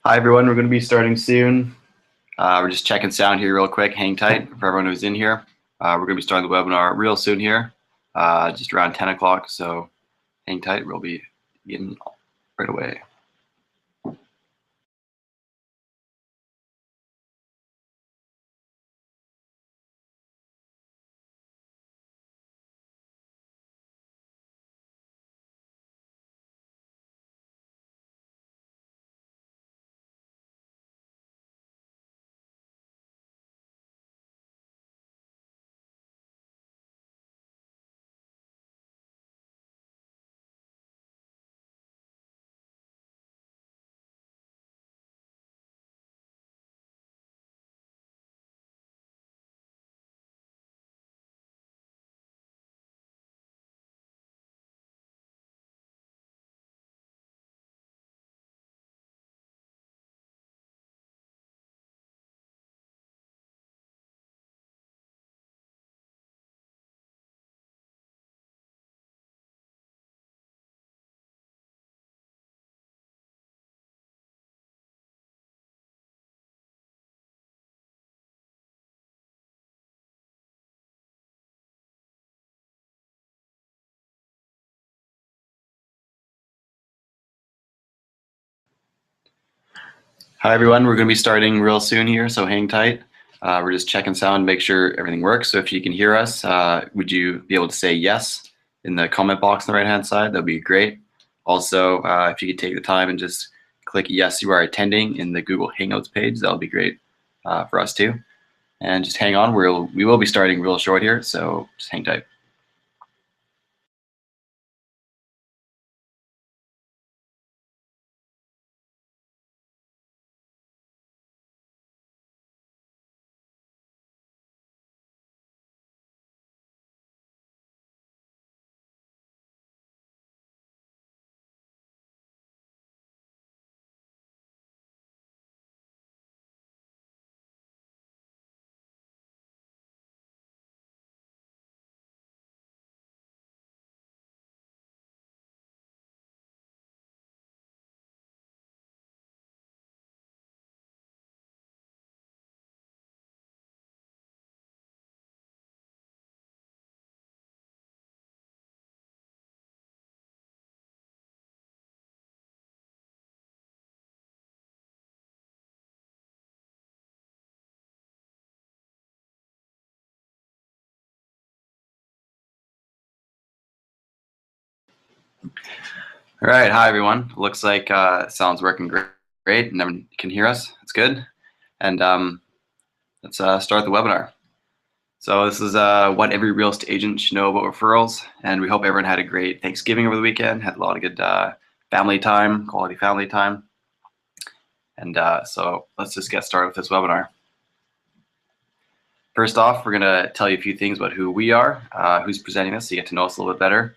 Hi everyone, we're going to be starting soon. We're just checking sound here real quick. Hang tight for everyone who's in here. We're going to be starting the webinar real soon here, just around 10 o'clock, so hang tight. We'll be getting right away. Hi everyone, we're going to be starting real soon here, so hang tight. We're just checking sound, make sure everything works. So if you can hear us, would you be able to say yes in the comment box on the right hand side? That'd be great. Also, if you could take the time and just click yes, you are attending in the Google Hangouts page, that'll be great for us too. And just hang on, we will be starting real short here, so just hang tight. All right, hi everyone. Looks like sound's working great, and everyone can hear us. It's good. And let's start the webinar. So this is what every real estate agent should know about referrals, and we hope everyone had a great Thanksgiving over the weekend, had a lot of good family time, quality family time. And so let's just get started with this webinar. First off, we're gonna tell you a few things about who we are, who's presenting this, so you get to know us a little bit better.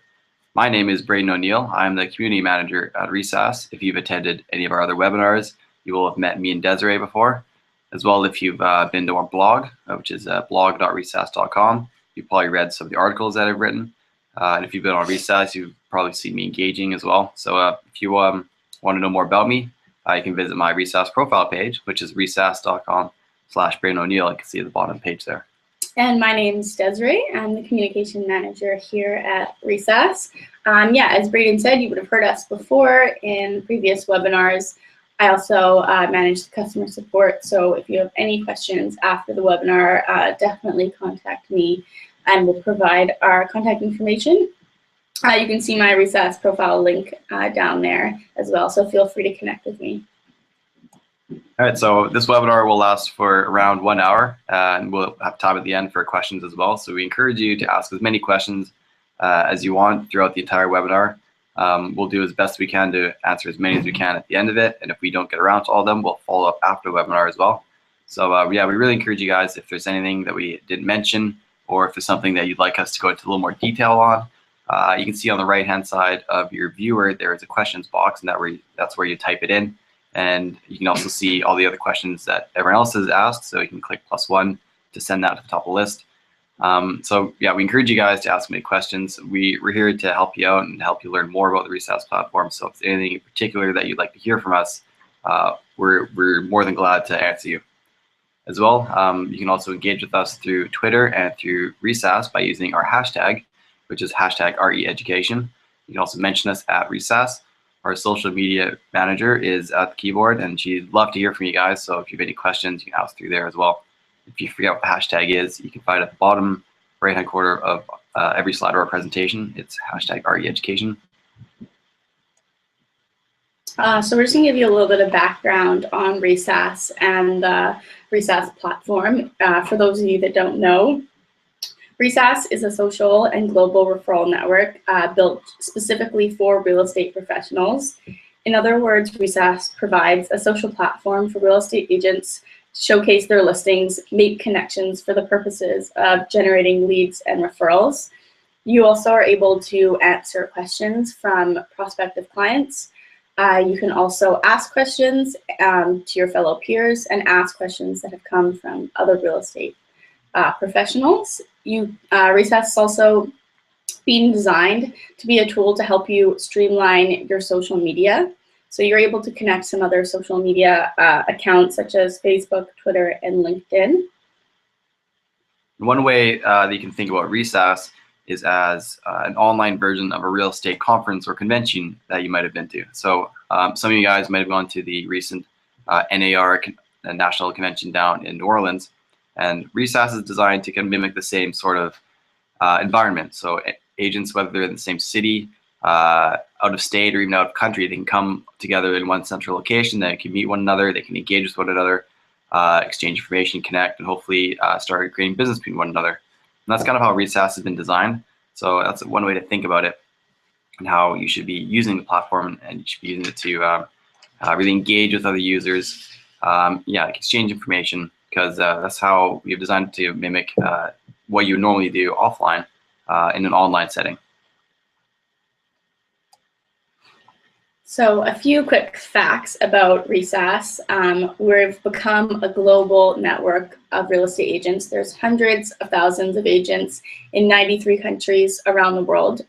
My name is Braden O'Neill. I'm the community manager at RESAAS. If you've attended any of our other webinars, you will have met me and Desiree before. As well, if you've been to our blog, which is blog.resaas.com, you've probably read some of the articles that I've written. And if you've been on RESAAS, you've probably seen me engaging as well. So if you want to know more about me, you can visit my RESAAS profile page, which is resaas.com/Braden O'Neill. You can see at the bottom page there. And my name's Desiree. I'm the communication manager here at RESAAS. Yeah, as Braden said, you would have heard us before in previous webinars. I also manage the customer support, so if you have any questions after the webinar, definitely contact me and we'll provide our contact information. You can see my RESAAS profile link down there as well, so feel free to connect with me. All right, so this webinar will last for around 1 hour, and we'll have time at the end for questions as well. So we encourage you to ask as many questions as you want throughout the entire webinar. We'll do as best we can to answer as many as we can at the end of it, and if we don't get around to all of them, we'll follow up after the webinar as well. So yeah, we really encourage you guys, if there's anything that we didn't mention, or if there's something that you'd like us to go into a little more detail on, you can see on the right-hand side of your viewer, there is a questions box, and that's where you type it in. And you can also see all the other questions that everyone else has asked, so you can click +1 to send that to the top of the list. So yeah, we encourage you guys to ask me questions. We're here to help you out and help you learn more about the RESAAS platform. So if there's anything in particular that you'd like to hear from us, we're more than glad to answer you. As well, you can also engage with us through Twitter and through RESAAS by using our hashtag, which is hashtag #REEducation. You can also mention us at RESAAS. Our social media manager is at the keyboard, and she'd love to hear from you guys. So if you have any questions, you can ask through there as well. If you forget what the hashtag is, you can find it at the bottom right-hand corner of every slide of our presentation. It's hashtag #REEducation. So we're just going to give you a little bit of background on RESAAS and the RESAAS platform. For those of you that don't know, RESAAS is a social and global referral network built specifically for real estate professionals. In other words, RESAAS provides a social platform for real estate agents to showcase their listings, make connections for the purposes of generating leads and referrals. You also are able to answer questions from prospective clients. You can also ask questions to your fellow peers and ask questions that have come from other real estate professionals. RESAAS is also being designed to be a tool to help you streamline your social media. So you're able to connect some other social media accounts such as Facebook, Twitter, and LinkedIn. One way that you can think about RESAAS is as an online version of a real estate conference or convention that you might have been to. So some of you guys might have gone to the recent NAR National Convention down in New Orleans, and RESAAS is designed to kind of mimic the same sort of environment. So agents, whether they're in the same city, out of state, or even out of country, they can come together in one central location. They can meet one another, they can engage with one another, exchange information, connect, and hopefully start creating business between one another. And that's kind of how RESAAS has been designed. So that's one way to think about it and how you should be using the platform, and you should be using it to really engage with other users, exchange information, because that's how we've designed it to mimic what you normally do offline in an online setting. So a few quick facts about RESAAS. We've become a global network of real estate agents. There's hundreds of thousands of agents in 93 countries around the world.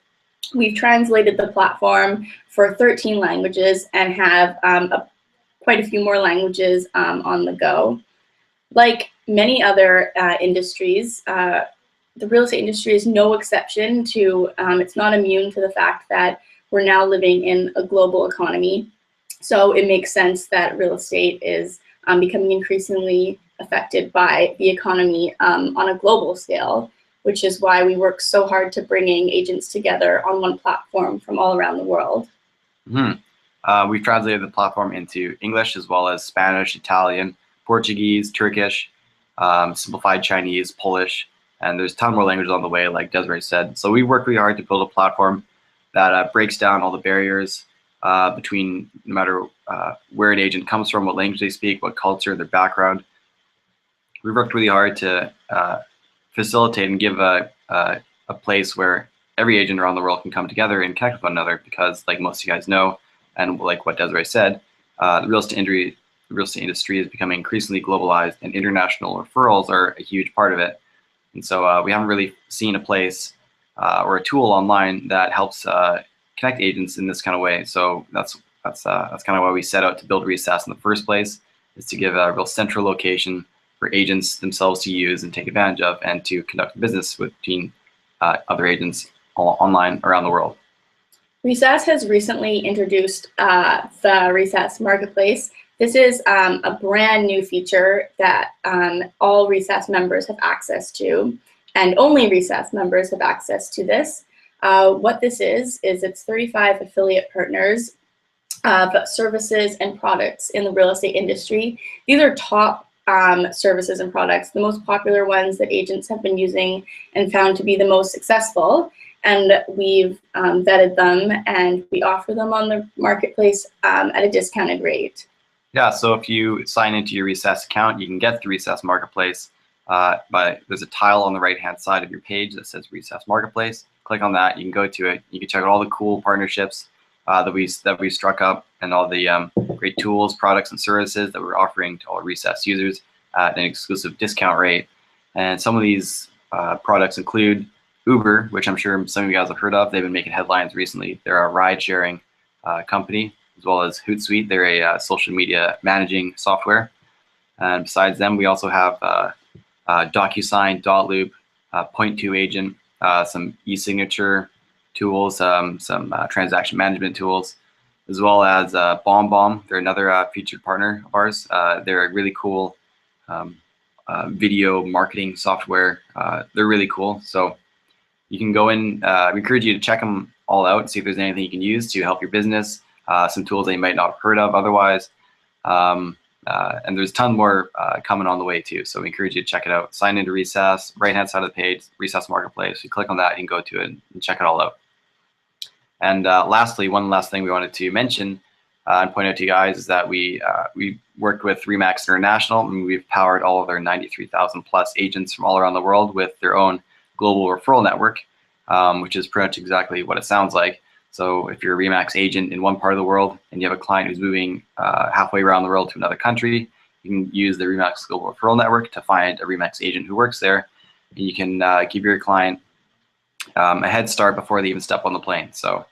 We've translated the platform for 13 languages and have quite a few more languages on the go. Like many other industries, the real estate industry is no exception to, it's not immune to the fact that we're now living in a global economy. So it makes sense that real estate is becoming increasingly affected by the economy on a global scale, which is why we work so hard to bringing agents together on one platform from all around the world. We've translated the platform into English as well as Spanish, Italian, Portuguese, Turkish, simplified Chinese, Polish, and there's a ton more languages on the way, like Desiree said. So we worked really hard to build a platform that breaks down all the barriers between no matter where an agent comes from, what language they speak, what culture, their background. We worked really hard to facilitate and give a place where every agent around the world can come together and connect with one another, because like most of you guys know, and like what Desiree said, the real estate industry is becoming increasingly globalized, and international referrals are a huge part of it. And so we haven't really seen a place or a tool online that helps connect agents in this kind of way. So that's kind of why we set out to build RESAAS in the first place, is to give a real central location for agents themselves to use and take advantage of, and to conduct business between other agents online around the world. RESAAS has recently introduced the RESAAS Marketplace. This is a brand new feature that all RESAAS members have access to, and only RESAAS members have access to this. What this is it's 35 affiliate partners of services and products in the real estate industry. These are top services and products, the most popular ones that agents have been using and found to be the most successful. And we've vetted them, and we offer them on the marketplace at a discounted rate. Yeah, so if you sign into your RESAAS account, you can get the RESAAS Marketplace. But there's a tile on the right-hand side of your page that says RESAAS Marketplace. Click on that. You can go to it. You can check out all the cool partnerships that we struck up, and all the great tools, products, and services that we're offering to all RESAAS users at an exclusive discount rate. And some of these products include Uber, which I'm sure some of you guys have heard of. They've been making headlines recently. They're a ride-sharing company, as well as Hootsuite. They're a social media managing software. And besides them, we also have DocuSign, Dotloop, Point2 Agent, some e-signature tools, some transaction management tools, as well as BombBomb. They're another featured partner of ours. They're a really cool video marketing software. They're really cool. So you can go in, we encourage you to check them all out and see if there's anything you can use to help your business, some tools that you might not have heard of otherwise. And there's a ton more coming on the way too. So we encourage you to check it out. Sign into RESAAS, right-hand side of the page, RESAAS Marketplace. You click on that, you can go to it and check it all out. And lastly, one last thing we wanted to mention and point out to you guys is that we worked with RE/MAX International, and we've powered all of their 93,000 plus agents from all around the world with their own global referral network, which is pretty much exactly what it sounds like. So if you're a RE/MAX agent in one part of the world and you have a client who's moving halfway around the world to another country, you can use the RE/MAX Global Referral Network to find a RE/MAX agent who works there, and you can give your client a head start before they even step on the plane. So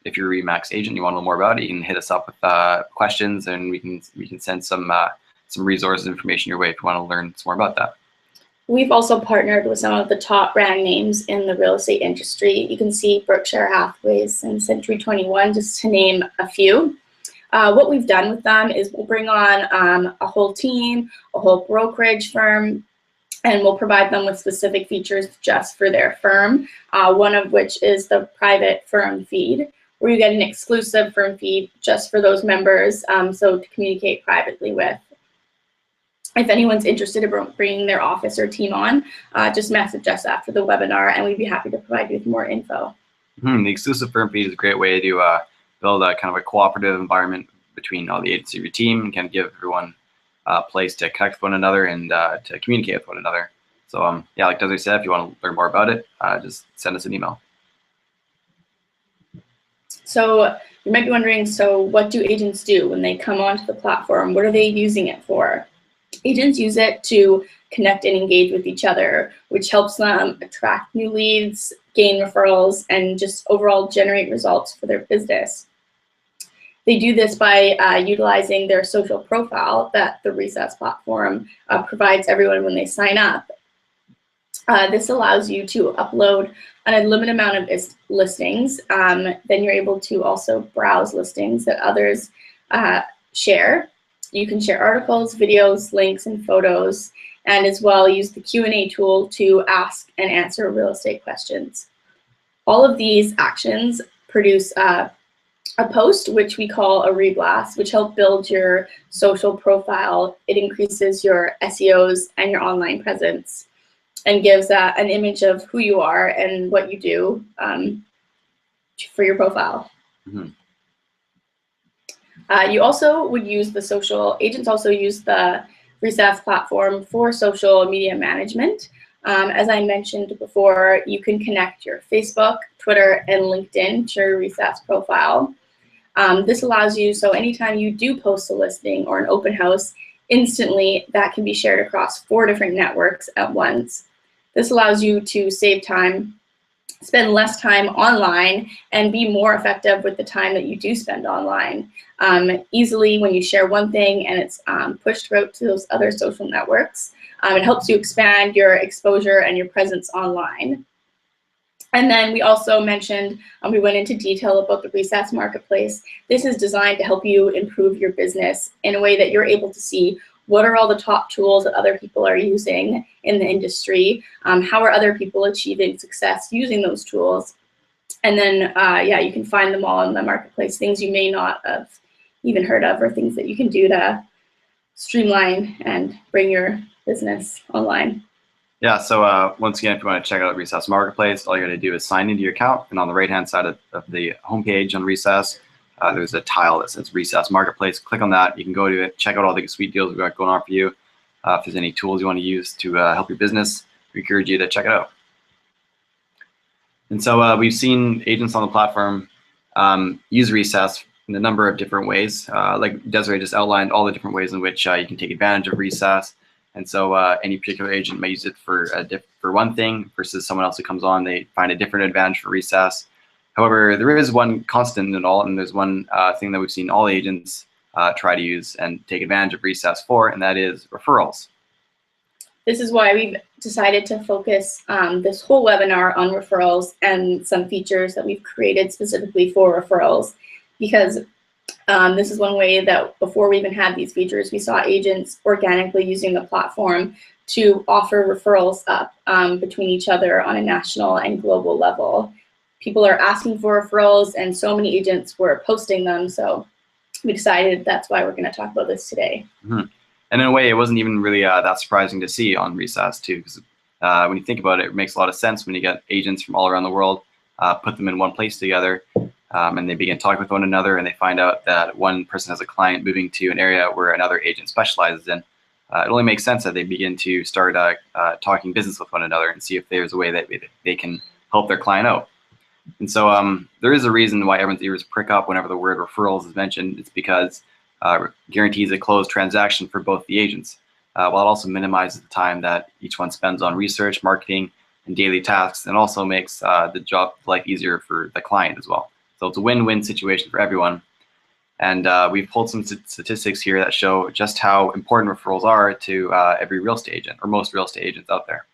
if you're a RE/MAX agent, you want to know more about it, you can hit us up with questions, and we can send some resources and information your way if you want to learn some more about that. We've also partnered with some of the top brand names in the real estate industry. You can see Berkshire Hathaway's and Century 21, just to name a few. What we've done with them is we'll bring on a whole team, a whole brokerage firm, and we'll provide them with specific features just for their firm, one of which is the private firm feed, where you get an exclusive firm feed just for those members, so to communicate privately with. If anyone's interested in bringing their office or team on, just message us after the webinar, and we'd be happy to provide you with more info. The exclusive firm feed is a great way to build a kind of a cooperative environment between all the agents of your team, and kind of give everyone a place to connect with one another and to communicate with one another. So yeah, like Desiree said, if you want to learn more about it, just send us an email. So you might be wondering, so what do agents do when they come onto the platform? What are they using it for? Agents use it to connect and engage with each other, which helps them attract new leads, gain referrals, and just overall generate results for their business. They do this by utilizing their social profile that the RESAAS platform provides everyone when they sign up. This allows you to upload an unlimited amount of listings. Then you're able to also browse listings that others share. You can share articles, videos, links, and photos, and as well use the Q&A tool to ask and answer real estate questions. All of these actions produce a post, which we call a reblast, which help build your social profile. It increases your SEOs and your online presence, and gives an image of who you are and what you do for your profile. Mm-hmm. You also would use agents also use the RESAAS platform for social media management. As I mentioned before, you can connect your Facebook, Twitter, and LinkedIn to your RESAAS profile. This allows you, so anytime you do post a listing or an open house, instantly that can be shared across 4 different networks at once. This allows you to save time, spend less time online, and be more effective with the time that you do spend online. Easily, when you share one thing and it's pushed out to those other social networks, it helps you expand your exposure and your presence online. And then we also mentioned, we went into detail about the RESAAS Marketplace. This is designed to help you improve your business in a way that you're able to see what are all the top tools that other people are using in the industry, how are other people achieving success using those tools, and then yeah, you can find them all in the marketplace, things you may not have even heard of, or things that you can do to streamline and bring your business online. Yeah, so once again, if you want to check out RESAAS Marketplace, all you got to do is sign into your account, and on the right-hand side of the homepage on RESAAS, there's a tile that says RESAAS Marketplace. Click on that. You can go to it, check out all the sweet deals we've got going on for you. If there's any tools you want to use to help your business, we encourage you to check it out. And so we've seen agents on the platform use RESAAS in a number of different ways. Like Desiree just outlined all the different ways in which you can take advantage of RESAAS. And so any particular agent may use it for one thing versus someone else who comes on, they find a different advantage for RESAAS. However, there is one constant in all, and there's one thing that we've seen all agents try to use and take advantage of RESAAS for, and that is referrals. This is why we've decided to focus this whole webinar on referrals and some features that we've created specifically for referrals, because this is one way that before we even had these features, we saw agents organically using the platform to offer referrals up between each other on a national and global level. People are asking for referrals, and so many agents were posting them, so we decided that's why we're going to talk about this today. Mm-hmm. And in a way, it wasn't even really that surprising to see on RESAAS too, because when you think about it, it makes a lot of sense when you get agents from all around the world, put them in one place together, and they begin talking with one another, and they find out that one person has a client moving to an area where another agent specializes in. It only makes sense that they begin to start talking business with one another and see if there's a way that they can help their client out. And so there is a reason why everyone's ears prick up whenever the word referrals is mentioned. It's because guarantees a closed transaction for both the agents, while it also minimizes the time that each one spends on research, marketing, and daily tasks, and also makes the job life easier for the client as well. So it's a win-win situation for everyone. And we've pulled some statistics here that show just how important referrals are to every real estate agent, or most real estate agents out there.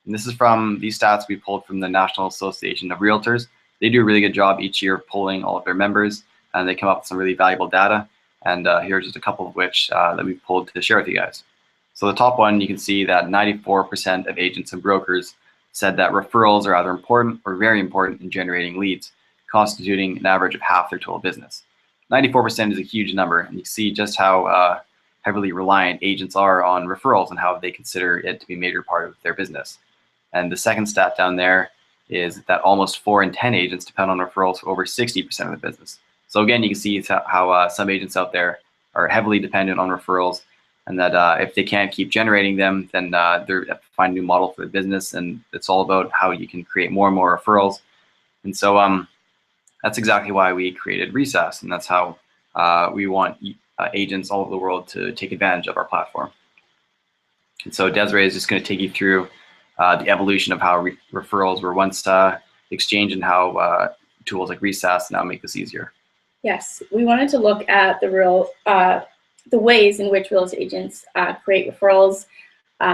And this is from these stats we pulled from the National Association of Realtors. They do a really good job each year polling all of their members, and they come up with some really valuable data. And here's just a couple of which that we've pulled to share with you guys. So the top one, you can see that 94% of agents and brokers said that referrals are either important or very important in generating leads, constituting an average of half their total business. 94% is a huge number, and you can see just how heavily reliant agents are on referrals and how they consider it to be a major part of their business. And the second stat down there is that almost 4 in 10 agents depend on referrals for over 60% of the business. So again, you can see how some agents out there are heavily dependent on referrals, and that if they can't keep generating them, then they have to find a new model for the business, and it's all about how you can create more and more referrals. And so that's exactly why we created RESAAS, and that's how we want agents all over the world to take advantage of our platform. And so Desiree is just going to take you through the evolution of how referrals were once exchanged and how tools like RESAAS now make this easier. Yes, we wanted to look at the ways in which real estate agents create referrals,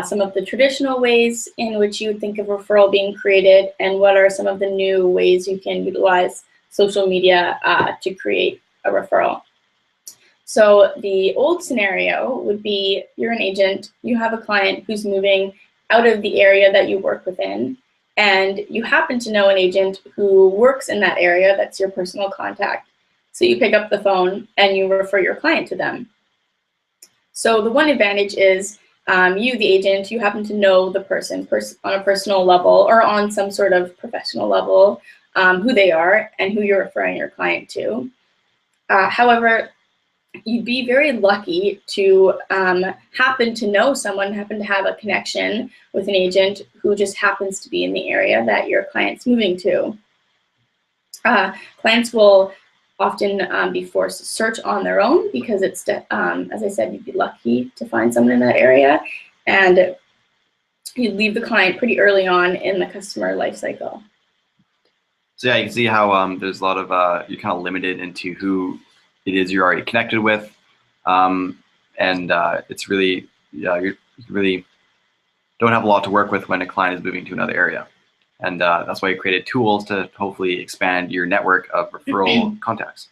some of the traditional ways in which you would think of referral being created, and what are some of the new ways you can utilize social media to create a referral. So the old scenario would be you're an agent, you have a client who's moving out of the area that you work within, and you happen to know an agent who works in that area that's your personal contact. So you pick up the phone and you refer your client to them. So the one advantage is you, the agent, you happen to know the person on a personal level or on some sort of professional level, who they are and who you're referring your client to. However, you'd be very lucky to happen to know someone, happen to have a connection with an agent who just happens to be in the area that your client's moving to. Clients will often be forced to search on their own because it's, as I said, you'd be lucky to find someone in that area, and you'd leave the client pretty early on in the customer life cycle. So yeah, you can see how there's a lot of, you're kind of limited into who it is you're already connected with, and it's really, you really don't have a lot to work with when a client is moving to another area. And that's why you created tools to hopefully expand your network of referral contacts.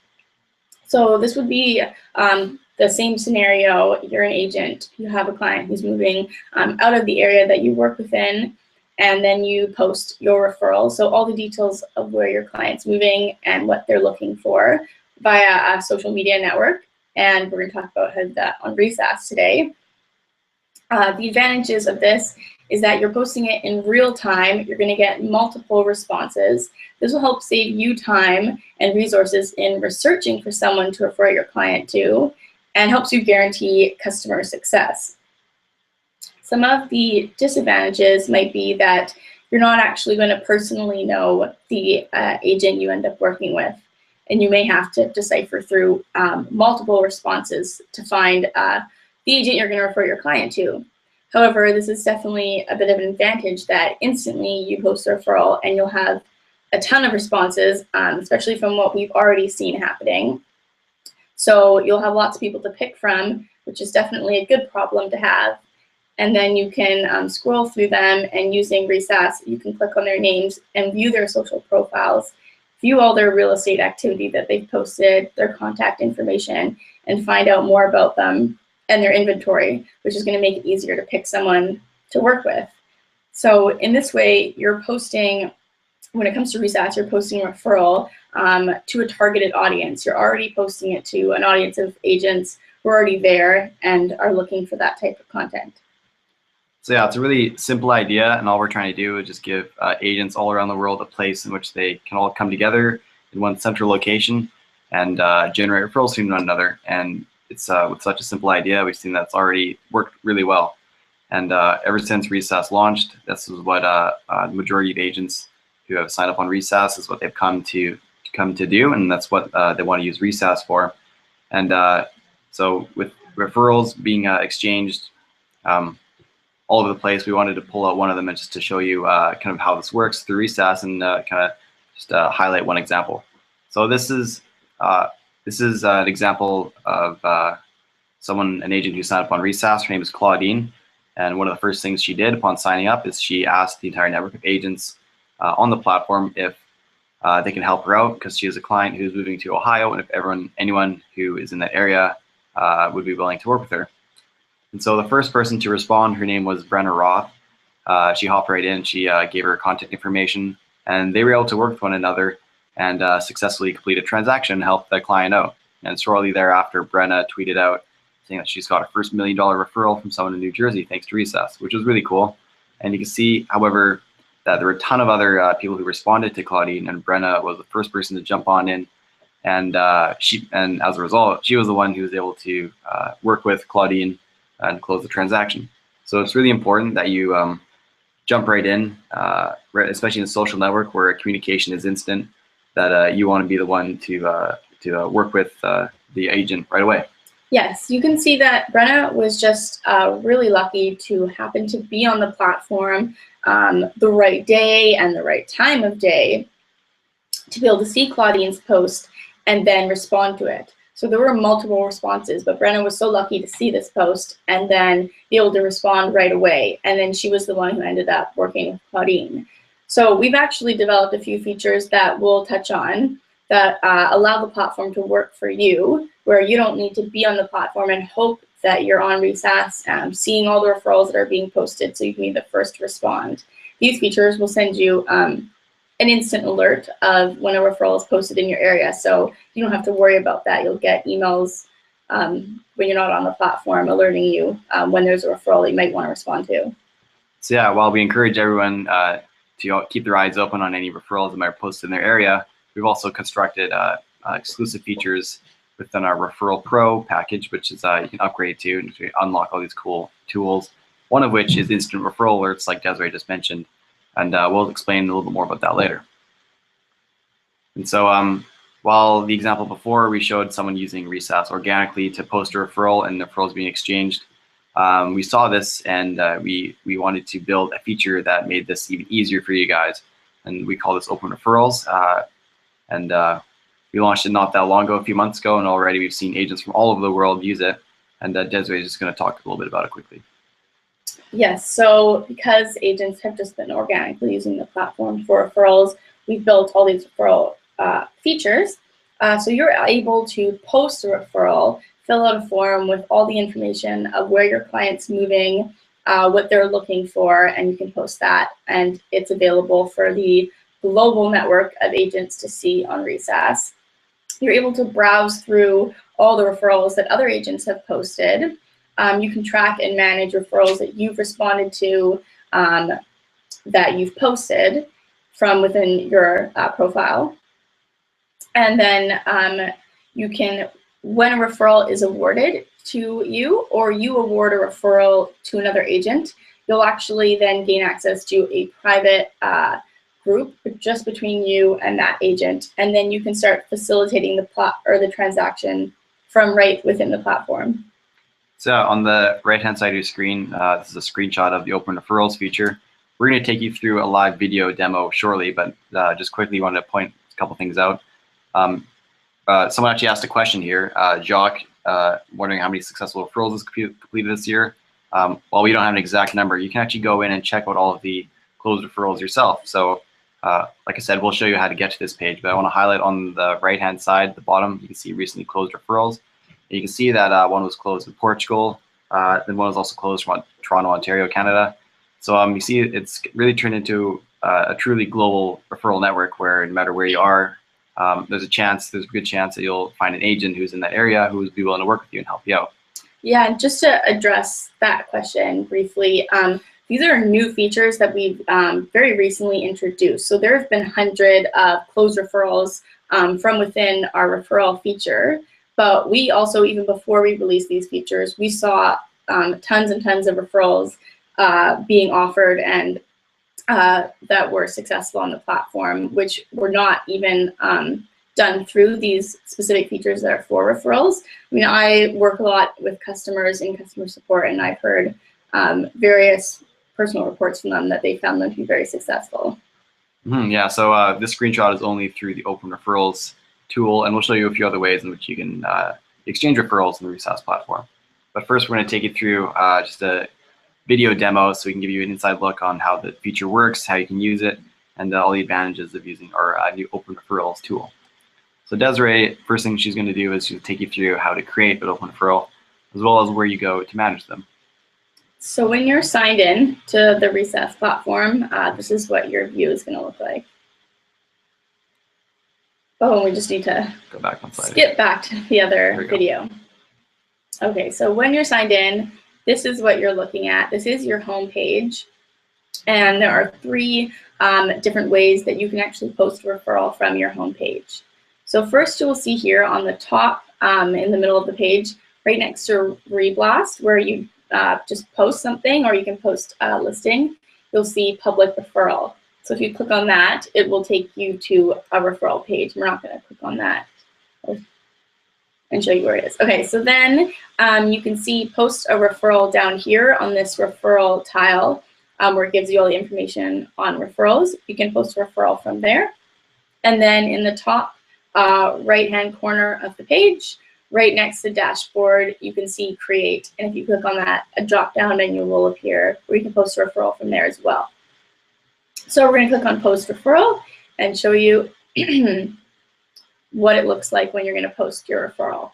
So this would be the same scenario. You're an agent, you have a client who's moving out of the area that you work within, and then you post your referral. So all the details of where your client's moving and what they're looking for via a social media network. And we're going to talk about how to do that on RESAAS today. The advantages of this is that you're posting it in real time. You're going to get multiple responses. This will help save you time and resources in researching for someone to refer your client to, and helps you guarantee customer success. Some of the disadvantages might be that you're not actually going to personally know the agent you end up working with, and you may have to decipher through multiple responses to find the agent you're going to refer your client to. However, this is definitely a bit of an advantage that instantly you post a referral and you'll have a ton of responses, especially from what we've already seen happening. So you'll have lots of people to pick from, which is definitely a good problem to have. And then you can scroll through them, and using RESAAS, you can click on their names and view their social profiles, view all their real estate activity that they've posted, their contact information, and find out more about them and their inventory, which is going to make it easier to pick someone to work with. So in this way, you're posting, when it comes to RESAAS, you're posting a referral to a targeted audience. You're already posting it to an audience of agents who are already there and are looking for that type of content. So yeah, it's a really simple idea, and all we're trying to do is just give agents all around the world a place in which they can all come together in one central location and generate referrals from one another. And it's with such a simple idea, we've seen that's already worked really well. And ever since RESAAS launched, this is what the majority of agents who have signed up on RESAAS is what they've come to do, and that's what they want to use RESAAS for. And so with referrals being exchanged all over the place, we wanted to pull out one of them and just to show you kind of how this works through RESAAS and kind of just highlight one example. So this is an example of an agent who signed up on RESAAS. Her name is Claudine, and one of the first things she did upon signing up is she asked the entire network of agents on the platform if they can help her out, because she is a client who's moving to Ohio, and if anyone who is in that area would be willing to work with her. And so the first person to respond, her name was Brenna Roth. She hopped right in, she gave her contact information, and they were able to work with one another and successfully complete a transaction and help the client out. And shortly thereafter, Brenna tweeted out saying that she's got her first $1 million referral from someone in New Jersey thanks to RESAAS, which was really cool. And you can see, however, that there were a ton of other people who responded to Claudine, and Brenna was the first person to jump on in. And as a result, she was the one who was able to work with Claudine and close the transaction. So it's really important that you jump right in, especially in a social network where communication is instant, that you want to be the one to work with the agent right away. Yes, you can see that Brenna was just really lucky to happen to be on the platform the right day and the right time of day to be able to see Claudine's post and then respond to it. So there were multiple responses, but Brenna was so lucky to see this post and then be able to respond right away. And then she was the one who ended up working with Claudine. So we've actually developed a few features that we'll touch on that allow the platform to work for you, where you don't need to be on the platform and hope that you're on RESAAS, seeing all the referrals that are being posted so you can be the first to respond. These features will send you an instant alert of when a referral is posted in your area, so you don't have to worry about that. You'll get emails when you're not on the platform alerting you when there's a referral that you might want to respond to. So yeah, while we encourage everyone to keep their eyes open on any referrals that might be posted in their area, we've also constructed exclusive features within our Referral Pro package, which is you can upgrade to and unlock all these cool tools, one of which is instant referral alerts, like Desiree just mentioned. And we'll explain a little bit more about that later. And so while the example before, we showed someone using RESAAS organically to post a referral and the referrals being exchanged, we saw this and we wanted to build a feature that made this even easier for you guys. And we call this Open Referrals. We launched it not that long ago, a few months ago, and already we've seen agents from all over the world use it. And Desiree is just going to talk a little bit about it quickly. Yes, so because agents have just been organically using the platform for referrals, we've built all these referral features. So you're able to post a referral, fill out a form with all the information of where your client's moving, what they're looking for, and you can post that. And it's available for the global network of agents to see on RESAAS. You're able to browse through all the referrals that other agents have posted. You can track and manage referrals that you've responded to that you've posted from within your profile. And then you can, when a referral is awarded to you or you award a referral to another agent, you'll actually then gain access to a private group just between you and that agent. And then you can start facilitating the transaction from right within the platform. So on the right-hand side of your screen, this is a screenshot of the Open Referrals feature. We're going to take you through a live video demo shortly, but just quickly wanted to point a couple things out. Someone actually asked a question here, Jacques, wondering how many successful referrals is completed this year. While we don't have an exact number, you can actually go in and check out all of the closed referrals yourself. So like I said, we'll show you how to get to this page, but I want to highlight on the right-hand side, the bottom, you can see recently closed referrals. You can see that one was closed in Portugal, then one was also closed from Toronto, Ontario, Canada. So you see it's really turned into a truly global referral network where no matter where you are, there's a good chance that you'll find an agent who's in that area who would be willing to work with you and help you out. Yeah, and just to address that question briefly, these are new features that we've very recently introduced. So there have been 100 closed referrals from within our referral feature. But we also, even before we released these features, we saw tons and tons of referrals being offered and that were successful on the platform, which were not even done through these specific features that are for referrals. I mean, I work a lot with customers in customer support, and I've heard various personal reports from them that they found them to be very successful. Yeah, so this screenshot is only through the Open Referrals tool, and we'll show you a few other ways in which you can exchange referrals in the RESAAS platform. But first, we're going to take you through just a video demo so we can give you an inside look on how the feature works, how you can use it, and all the advantages of using our new Open Referrals tool. So Desiree, first thing she's going to do is she'll take you through how to create an Open Referral, as well as where you go to manage them. So when you're signed in to the RESAAS platform, this is what your view is going to look like. Oh, and we just need to go back one slide. Skip back to the other video. Okay, so when you're signed in, this is what you're looking at. This is your home page. And there are 3 different ways that you can actually post a referral from your home page. So first you will see here on the top in the middle of the page, right next to Reblast, where you just post something or you can post a listing, you'll see public referral. So if you click on that, it will take you to a referral page. We're not going to click on that and show you where it is. Okay, so then you can see post a referral down here on this referral tile where it gives you all the information on referrals. You can post a referral from there. And then in the top right-hand corner of the page, right next to dashboard, you can see create. And if you click on that, a drop-down menu will appear where you can post a referral from there as well. So we're going to click on post referral and show you what it looks like when you're going to post your referral.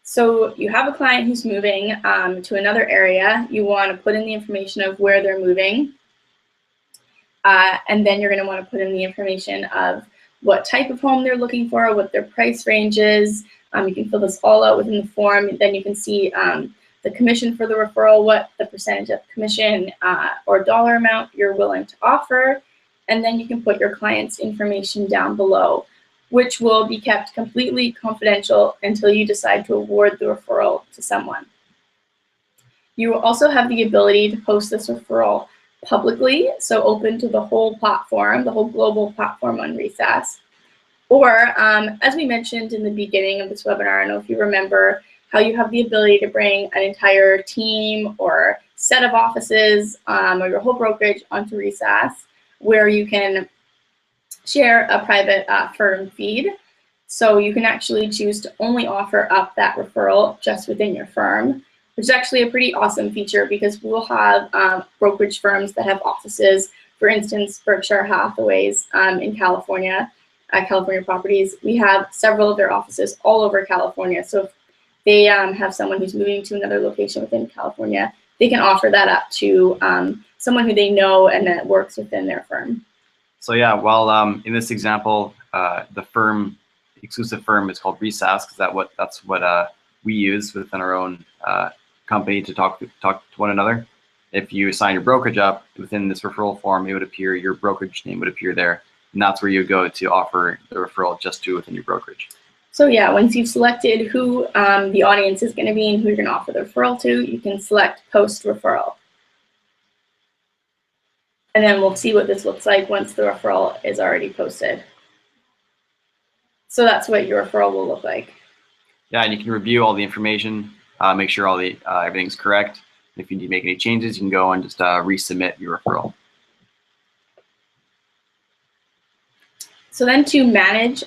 So you have a client who's moving to another area. You want to put in the information of where they're moving. And then you're going to want to put in the information of what type of home they're looking for, what their price range is. You can fill this all out within the form. Then you can see the commission for the referral, what the percentage of commission or dollar amount you're willing to offer. And then you can put your client's information down below, which will be kept completely confidential until you decide to award the referral to someone. You will also have the ability to post this referral publicly, so open to the whole platform, the whole global platform on RESAAS. Or, as we mentioned in the beginning of this webinar, I don't know if you remember, how you have the ability to bring an entire team or set of offices or your whole brokerage onto RESAAS, where you can share a private firm feed. So you can actually choose to only offer up that referral just within your firm, which is actually a pretty awesome feature because we'll have brokerage firms that have offices, for instance, Berkshire Hathaway's in California, California Properties. We have several of their offices all over California. So if they have someone who's moving to another location within California, they can offer that up to someone who they know and that works within their firm. So yeah, well, in this example, the exclusive firm is called RESAAS because that's what we use within our own company to talk to one another. If you sign your brokerage up within this referral form, it would appear, your brokerage name would appear there, and that's where you go to offer the referral just to within your brokerage. So yeah, once you've selected who the audience is going to be and who you're going to offer the referral to, you can select post referral. And then we'll see what this looks like once the referral is already posted. So that's what your referral will look like. Yeah, and you can review all the information. make sure all the everything's correct. If you need to make any changes, you can go and just resubmit your referral. So then to manage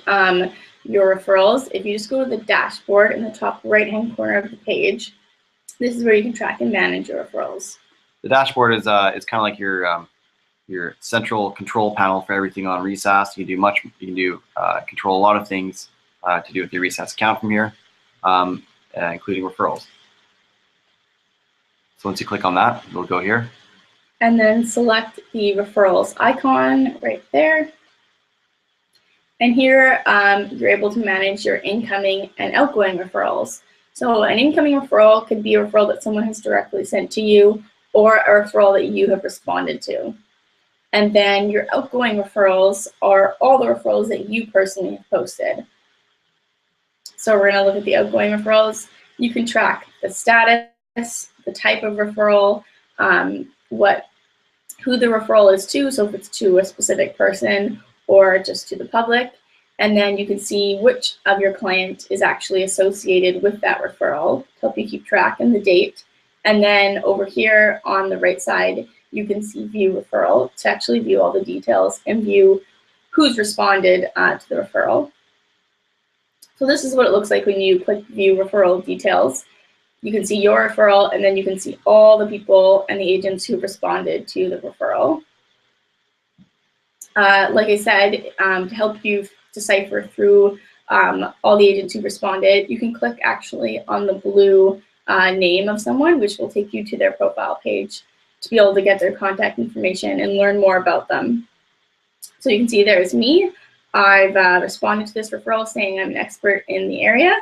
your referrals, if you just go to the dashboard in the top right-hand corner of the page, this is where you can track and manage your referrals. The dashboard is kind of like your central control panel for everything on RESAAS. You can do control a lot of things to do with your RESAAS account from here, including referrals. So once you click on that, it'll go here. And then select the referrals icon right there. And here you're able to manage your incoming and outgoing referrals. So an incoming referral could be a referral that someone has directly sent to you, or a referral that you have responded to. And then your outgoing referrals are all the referrals that you personally have posted. So we're going to look at the outgoing referrals. You can track the status, the type of referral, who the referral is to, so if it's to a specific person or just to the public. And then you can see which of your client is actually associated with that referral to help you keep track, and the date. And then over here on the right side, you can see view referral to actually view all the details and view who's responded to the referral. So this is what it looks like when you click view referral details. You can see your referral, and then you can see all the people and the agents who responded to the referral. Like I said, to help you decipher through all the agents who responded, you can click actually on the blue name of someone, which will take you to their profile page to be able to get their contact information and learn more about them. So you can see there's me. I've responded to this referral saying I'm an expert in the area.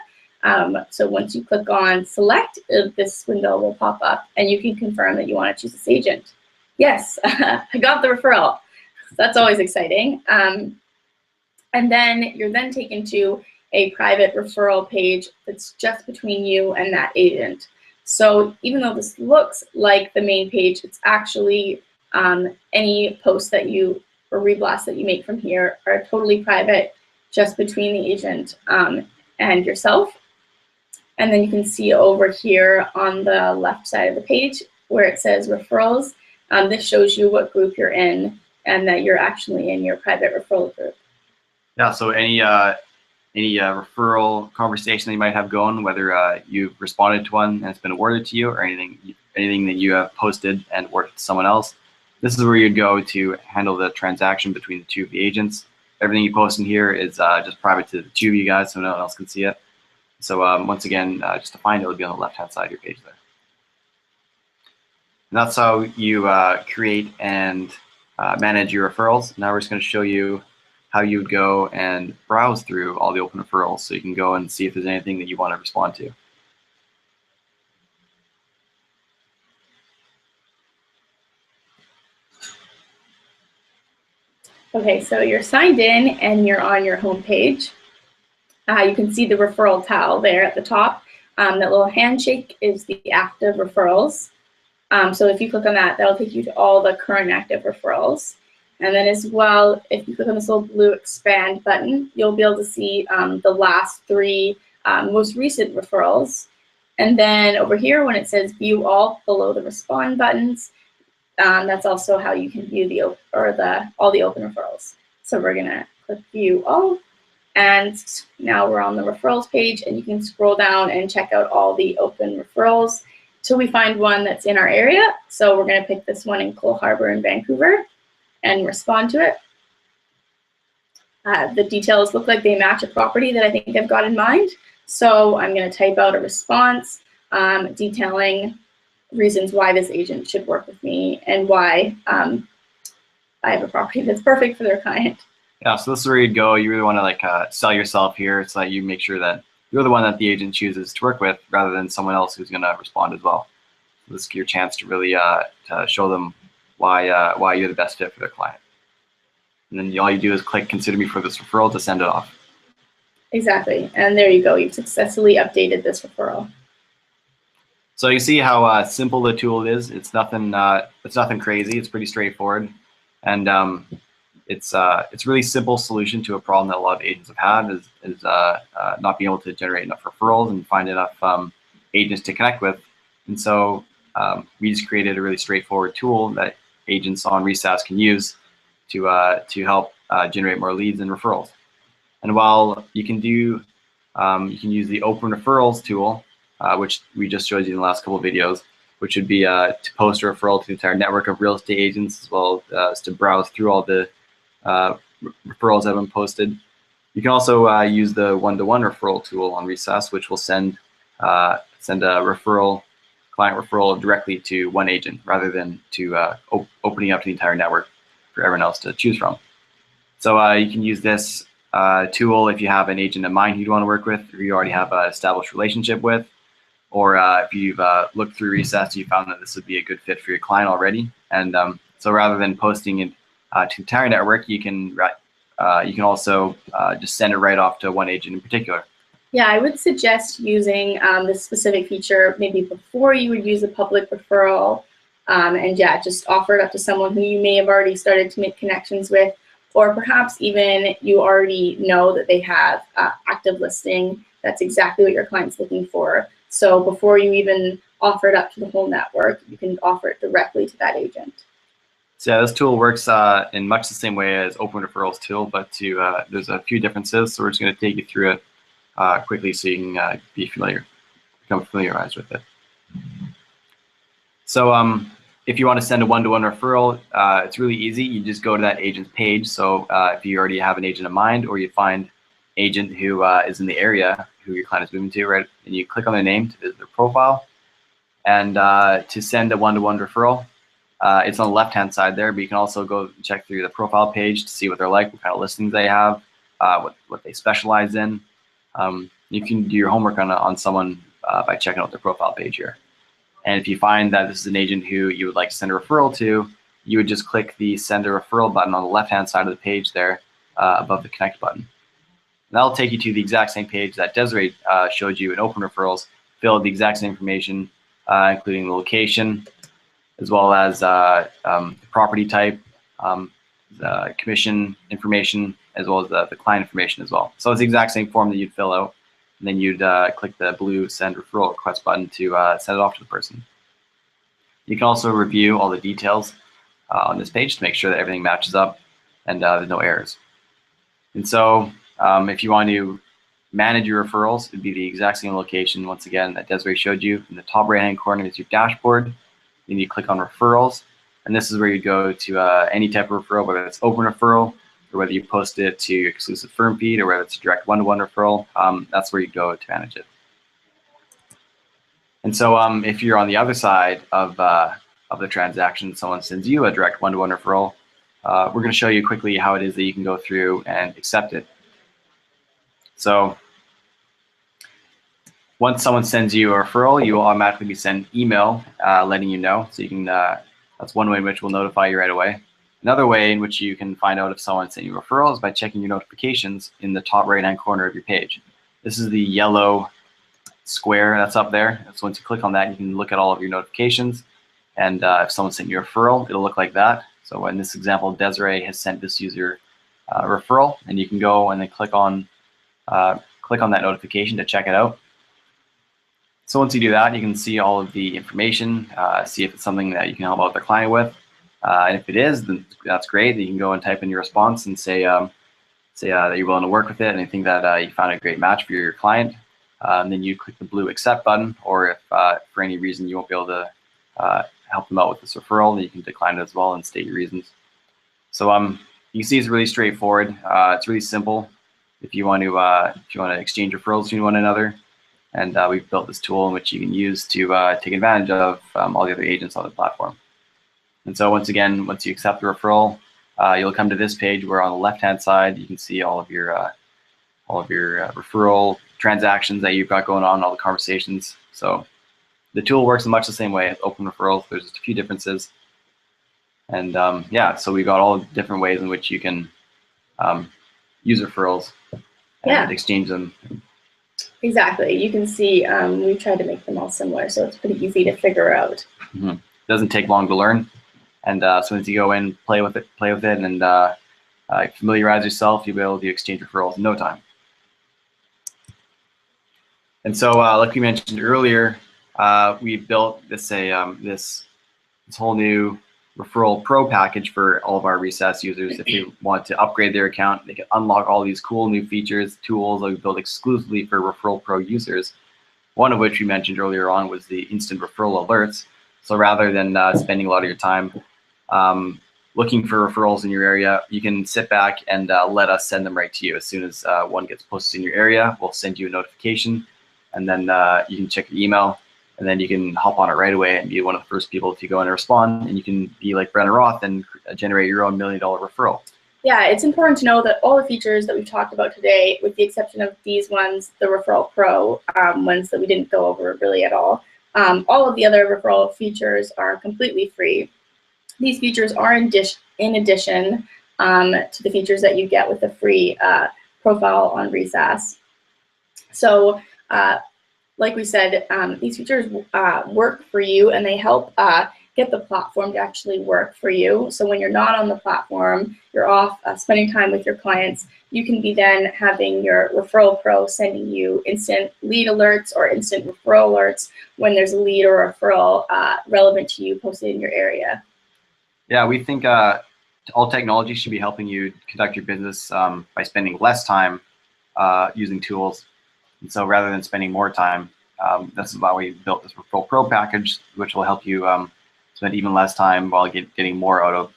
So once you click on select, this window will pop up and you can confirm that you want to choose this agent. Yes, I got the referral. So that's always exciting. And then you're then taken to a private referral page that's just between you and that agent. So even though this looks like the main page, it's actually any post that you or reblast that you make from here are totally private, just between the agent and yourself. And then you can see over here on the left side of the page where it says referrals. This shows you what group you're in and that you're actually in your private referral group. Yeah, so any referral conversation that you might have going, whether you've responded to one and it's been awarded to you, or anything that you have posted and awarded to someone else, this is where you'd go to handle the transaction between the two of the agents. Everything you post in here is just private to the two of you guys, so no one else can see it. So once again, just to find it, it'll be on the left-hand side of your page there. And that's how you create and manage your referrals. Now we're just going to show you how you would go and browse through all the open referrals, so you can go and see if there's anything that you want to respond to. Okay, so you're signed in and you're on your home page. You can see the referral tile there at the top. That little handshake is the active referrals. So if you click on that, that'll take you to all the current active referrals. And then as well, if you click on this little blue expand button, you'll be able to see the last three most recent referrals. And then over here, when it says view all below the respond buttons, that's also how you can view all the open referrals. So we're gonna click view all, and now we're on the referrals page, and you can scroll down and check out all the open referrals till we find one that's in our area. So we're gonna pick this one in Cole Harbour in Vancouver and respond to it. The details look like they match a property that I think I've got in mind. So I'm gonna type out a response detailing reasons why this agent should work with me and why I have a property that's perfect for their client. Yeah, so this is where you'd go. You really want to sell yourself here, so that you make sure that you're the one that the agent chooses to work with, rather than someone else who's going to respond as well. So this is your chance to really to show them why you're the best fit for their client. And then all you do is click consider me for this referral to send it off. Exactly, and there you go. You've successfully updated this referral. So you see how simple the tool is. It's nothing crazy. It's pretty straightforward, and it's a really simple solution to a problem that a lot of agents have had, is not being able to generate enough referrals and find enough agents to connect with. And so we just created a really straightforward tool that agents on RESAAS can use to help generate more leads and referrals. And while you can use the Open Referrals tool, which we just showed you in the last couple of videos, which would be to post a referral to the entire network of real estate agents, as well as to browse through all the referrals that have been posted. You can also use the one-to-one referral tool on RESAAS, which will send a client referral directly to one agent rather than to opening up the entire network for everyone else to choose from. So you can use this tool if you have an agent in mind you'd want to work with, or you already have an established relationship with, or if you've looked through RESAAS, you found that this would be a good fit for your client already. And so rather than posting it to the entire network, you can also just send it right off to one agent in particular. Yeah, I would suggest using this specific feature maybe before you would use a public referral, and yeah, just offer it up to someone who you may have already started to make connections with, or perhaps even you already know that they have active listing. That's exactly what your client's looking for. So before you even offer it up to the whole network, you can offer it directly to that agent. So yeah, this tool works in much the same way as Open Referrals tool, but there's a few differences. So we're just going to take you through it quickly so you can become familiarized with it. So if you want to send a one-to-one referral, it's really easy. You just go to that agent's page. So if you already have an agent in mind, or you find agent who is in the area who your client is moving to, right, and you click on their name to visit their profile, and to send a one-to-one referral, it's on the left-hand side there, but you can also go check through the profile page to see what they're like, what kind of listings they have, what they specialize in. You can do your homework on someone by checking out their profile page here. And if you find that this is an agent who you would like to send a referral to, you would just click the send a referral button on the left-hand side of the page there above the connect button. And that'll take you to the exact same page that Desiree showed you in Open Referrals. Fill out the exact same information, including the location, as well as the property type, the commission information, as well as the client information as well. So it's the exact same form that you'd fill out, and then you'd click the blue send referral request button to send it off to the person. You can also review all the details on this page to make sure that everything matches up and there's no errors. And so if you want to manage your referrals, it'd be the exact same location, once again, that Desiree showed you. In the top right-hand corner is your dashboard. Then you click on referrals, and this is where you go to any type of referral, whether it's open referral, or whether you post it to your exclusive firm feed, or whether it's a direct one-to-one referral. That's where you go to manage it. And so if you're on the other side of the transaction, someone sends you a direct one-to-one referral, we're going to show you quickly how it is that you can go through and accept it. So once someone sends you a referral, you will automatically be sent email letting you know. So you can, that's one way in which we'll notify you right away. Another way in which you can find out if someone sent you a referral is by checking your notifications in the top right-hand corner of your page. This is the yellow square that's up there. So once you click on that, you can look at all of your notifications. And if someone sent you a referral, it'll look like that. So in this example, Desiree has sent this user a referral, and you can go and then click on that notification to check it out. So once you do that, you can see all of the information, see if it's something that you can help out the client with. And if it is, then that's great. You can go and type in your response and say that you're willing to work with it, and you think that you found a great match for your client. And then you click the blue accept button, or if for any reason you won't be able to help them out with this referral, then you can decline it as well and state your reasons. So you can see it's really straightforward. It's really simple if you want to exchange referrals between one another. And we've built this tool in which you can use to take advantage of all the other agents on the platform. And so once again, once you accept the referral, you'll come to this page where on the left-hand side you can see all of your referral transactions that you've got going on, all the conversations. So the tool works in much the same way as Open Referrals. There's just a few differences. And yeah, so we've got all different ways in which you can use referrals and exchange them. Exactly. You can see we tried to make them all similar, so it's pretty easy to figure out. Mm-hmm. It doesn't take long to learn. And so once you go in, play with it, and familiarize yourself, you'll be able to exchange referrals in no time. And so, like we mentioned earlier, we built this whole new Referral Pro package for all of our RESAAS users. If you want to upgrade their account, they can unlock all these cool new features, tools that we built exclusively for Referral Pro users. One of which we mentioned earlier on was the instant referral alerts. So rather than spending a lot of your time looking for referrals in your area, you can sit back and let us send them right to you. As soon as one gets posted in your area, we'll send you a notification, and then you can check your email, and then you can hop on it right away and be one of the first people to go in and respond, and you can be like Brennan Roth and generate your own $1 million referral. Yeah, it's important to know that all the features that we've talked about today, with the exception of these ones, the Referral Pro ones that we didn't go over really at all of the other referral features are completely free. These features are in addition to the features that you get with the free profile on RESAAS. So, like we said, these features work for you, and they help get the platform to actually work for you. So when you're not on the platform, you're off spending time with your clients, you can be then having your Referral Pro sending you instant lead alerts or instant referral alerts when there's a lead or referral relevant to you posted in your area. Yeah, we think all technology should be helping you conduct your business by spending less time using tools. And so rather than spending more time, this is why we built this Referral Pro package, which will help you spend even less time while getting more out of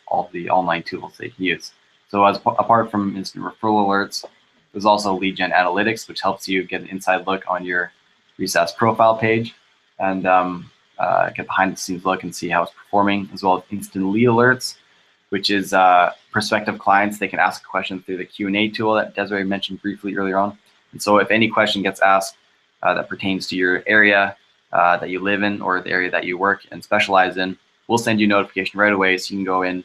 all the online tools that you can use. So apart from instant referral alerts, there's also lead gen analytics, which helps you get an inside look on your RESAAS profile page and get behind the scenes look and see how it's performing, as well as instant lead alerts, which is prospective clients. They can ask a question through the Q&A tool that Desiree mentioned briefly earlier on. And so if any question gets asked that pertains to your area that you live in or the area that you work and specialize in, we'll send you a notification right away so you can go in,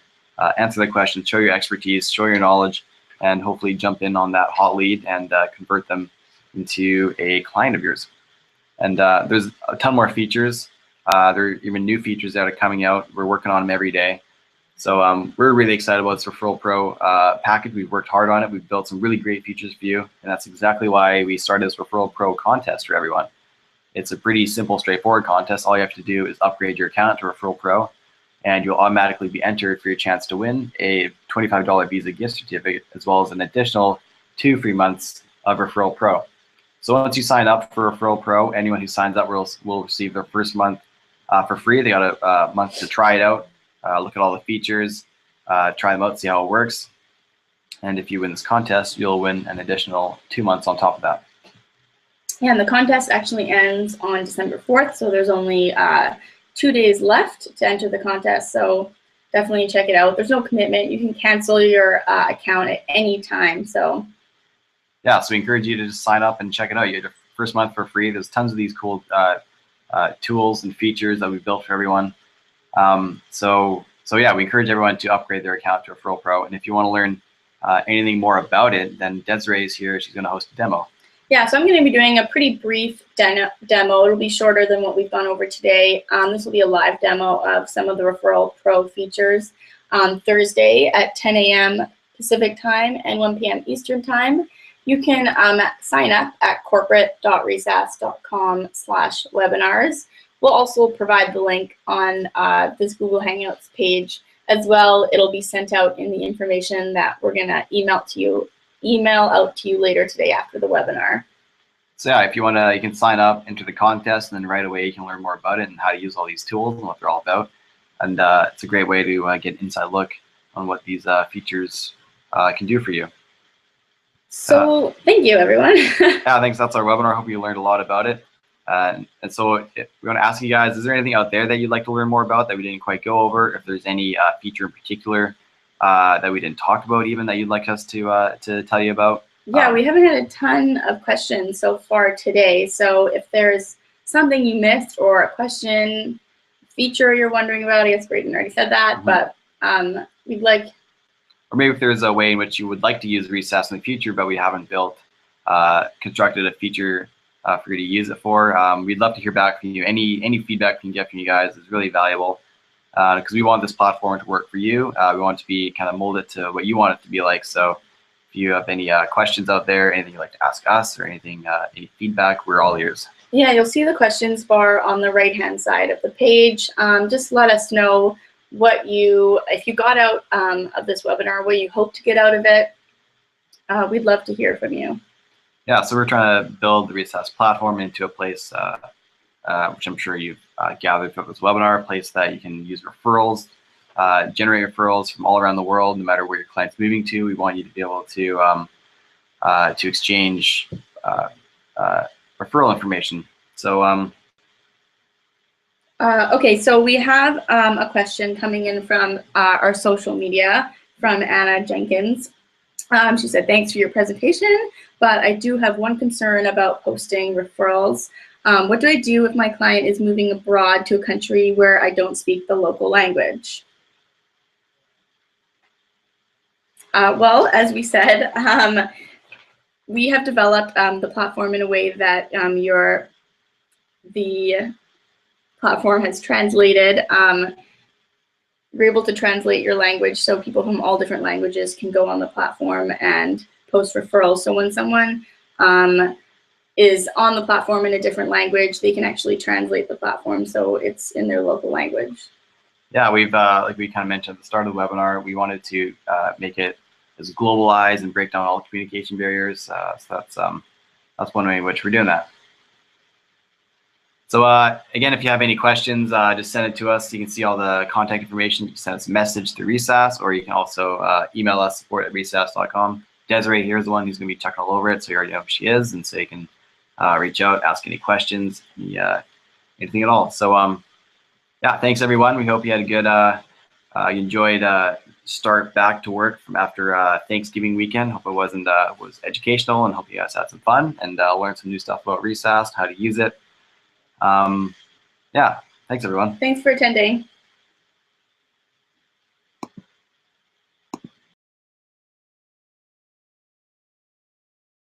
answer the question, show your expertise, show your knowledge, and hopefully jump in on that hot lead and convert them into a client of yours. And there's a ton more features. There are even new features that are coming out. We're working on them every day. So we're really excited about this Referral Pro package. We've worked hard on it. We've built some really great features for you. And that's exactly why we started this Referral Pro contest for everyone. It's a pretty simple, straightforward contest. All you have to do is upgrade your account to Referral Pro, and you'll automatically be entered for your chance to win a $25 Visa gift certificate, as well as an additional 2 free months of Referral Pro. So once you sign up for Referral Pro, anyone who signs up will receive their first month for free. They got a month to try it out, look at all the features, try them out, see how it works. And if you win this contest, you'll win an additional 2 months on top of that. Yeah, and the contest actually ends on December 4th, so there's only 2 days left to enter the contest, so definitely check it out. There's no commitment. You can cancel your account at any time. So yeah, so we encourage you to just sign up and check it out. You get your first month for free. There's tons of these cool tools and features that we built for everyone. So yeah, we encourage everyone to upgrade their account to Referral Pro. And if you want to learn anything more about it, then Desiree is here. She's going to host a demo. Yeah, so I'm going to be doing a pretty brief demo. It'll be shorter than what we've gone over today. This will be a live demo of some of the Referral Pro features on Thursday at 10 a.m. Pacific time and 1 p.m. Eastern time. You can sign up at corporate.resaas.com/webinars. We'll also provide the link on this Google Hangouts page as well. It'll be sent out in the information that we're going to email out to you later today after the webinar. So yeah, if you want to, you can sign up, enter the contest, and then right away you can learn more about it and how to use all these tools and what they're all about. And it's a great way to get an inside look on what these features can do for you. So thank you, everyone. Yeah, thanks. That's our webinar. I hope you learned a lot about it. And so we want to ask you guys, is there anything out there that you'd like to learn more about that we didn't quite go over? If there's any feature in particular that we didn't talk about even that you'd like us to tell you about? Yeah, we haven't had a ton of questions so far today. So if there's something you missed or a question, feature you're wondering about, I guess Braden already said that, but we'd like... Or maybe if there's a way in which you would like to use RESAAS in the future, but we haven't constructed a feature for you to use it for. We'd love to hear back from you. Any feedback we can get from you guys is really valuable because we want this platform to work for you. We want it to be kind of molded to what you want it to be like. So if you have any questions out there, anything you'd like to ask us, or anything, any feedback, we're all ears. Yeah, you'll see the questions bar on the right-hand side of the page. Just let us know what if you got out of this webinar, what you hope to get out of it. We'd love to hear from you. Yeah, so we're trying to build the RESAAS platform into a place, which I'm sure you've gathered from this webinar, a place that you can use referrals, generate referrals from all around the world, no matter where your client's moving to. We want you to be able to exchange referral information. So okay, so we have a question coming in from our social media from Anna Jenkins. She said, thanks for your presentation, but I do have one concern about posting referrals. What do I do if my client is moving abroad to a country where I don't speak the local language? Well, as we said, we have developed the platform in a way that the platform has translated. We're able to translate your language so people from all different languages can go on the platform and post referrals. So when someone is on the platform in a different language, they can actually translate the platform so it's in their local language. Yeah, we've like we kind of mentioned at the start of the webinar, we wanted to make it as globalized and break down all communication barriers. So that's one way in which we're doing that. So again, if you have any questions, just send it to us. You can see all the contact information. You can send us a message through RESAAS, or you can also email us, support@resaas.com. Desiree here is the one who's going to be checking all over it, so you already know who she is, and so you can reach out, ask any questions, anything at all. So yeah, thanks everyone. We hope you had a good, you enjoyed start back to work from after Thanksgiving weekend. Hope it was educational, and hope you guys had some fun and learned some new stuff about RESAAS, how to use it. Yeah, thanks everyone. Thanks for attending.